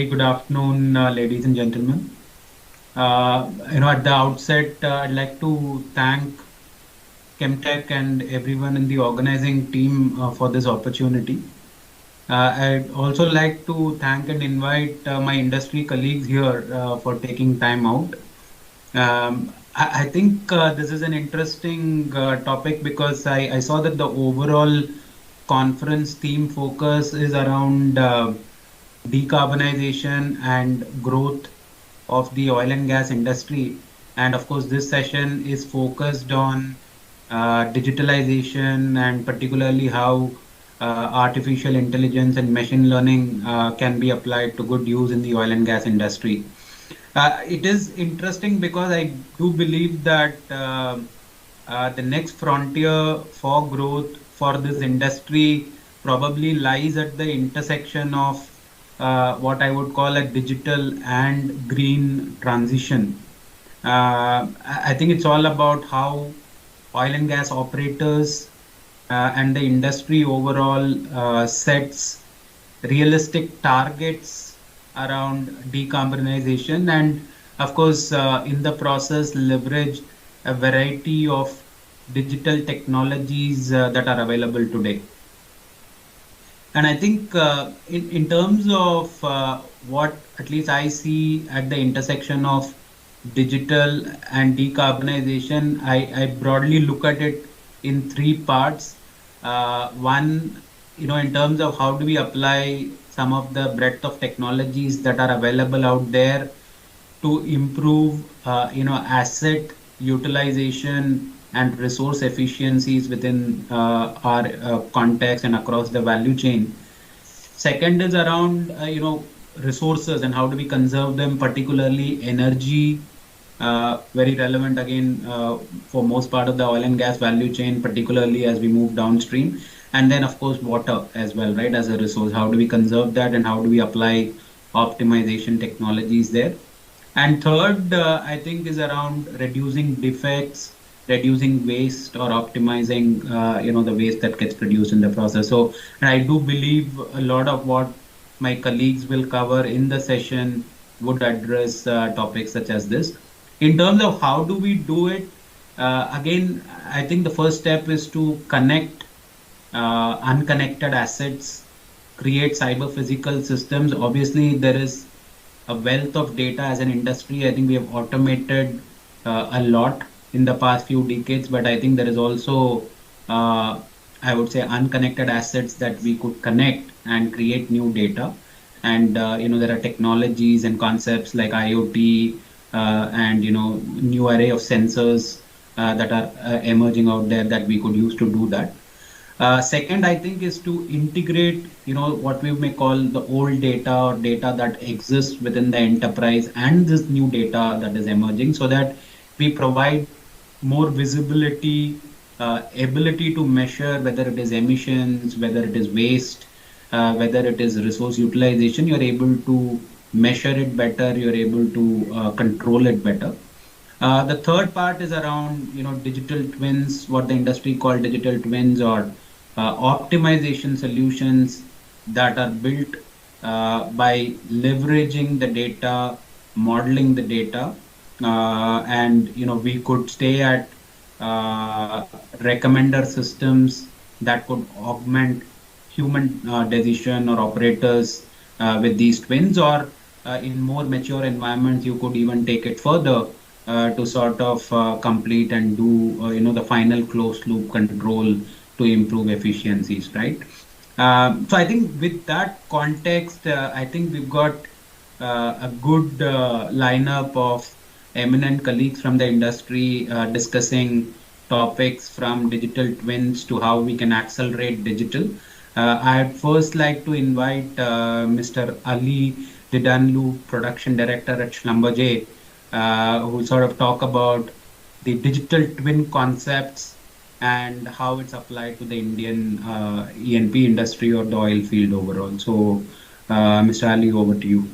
very good afternoon, ladies and gentlemen. At the outset, I'd like to thank Chemtech and everyone in the organizing team for this opportunity. I'd also like to thank and invite my industry colleagues here for taking time out. I think this is an interesting topic because I saw that the overall conference theme focus is around decarbonization and growth of the oil and gas industry. And of course, this session is focused on digitalization and particularly how artificial intelligence and machine learning can be applied to good use in the oil and gas industry. It is interesting because I do believe that the next frontier for growth for this industry probably lies at the intersection of what I would call a digital and green transition. I think it's all about how oil and gas operators and the industry overall sets realistic targets around decarbonization and of course in the process leverage a variety of digital technologies that are available today. And I think in terms of what at least I see at the intersection of digital and decarbonization, I broadly look at it in three parts. One, in terms of how do we apply some of the breadth of technologies that are available out there to improve, asset utilization and resource efficiencies within our context and across the value chain. Second is around, resources and how do we conserve them, particularly energy, very relevant again for most part of the oil and gas value chain, particularly as we move downstream. And then, of course, water as well, right, as a resource. How do we conserve that and how do we apply optimization technologies there? And third, I think, is around reducing defects, reducing waste or optimizing, the waste that gets produced in the process. So, and I do believe a lot of what my colleagues will cover in the session would address topics such as this. In terms of how do we do it, again, I think the first step is to connect unconnected assets, create cyber physical systems. Obviously, there is a wealth of data as an industry. I think we have automated a lot in the past few decades, but I think there is also, I would say, unconnected assets that we could connect and create new data. And, there are technologies and concepts like IoT and, new array of sensors that are emerging out there that we could use to do that. Second, I think, is to integrate, what we may call the old data or data that exists within the enterprise and this new data that is emerging so that we provide more visibility, ability to measure whether it is emissions, whether it is waste, whether it is resource utilization. You're able to measure it better, you're able to control it better. The third part is around, digital twins, what the industry called digital twins or optimization solutions that are built by leveraging the data, modeling the data, and we could stay at recommender systems that could augment human decision or operators with these twins, or in more mature environments, you could even take it further to sort of complete and do the final closed loop control to improve efficiencies, right? So I think with that context, I think we've got a good lineup of eminent colleagues from the industry discussing topics from digital twins to how we can accelerate digital. I'd first like to invite Mr. Ali Didanlu, Production Director at Schlumberger, who sort of talk about the digital twin concepts and how it's applied to the Indian E&P industry or the oil field overall. So, Mr. Ali, over to you.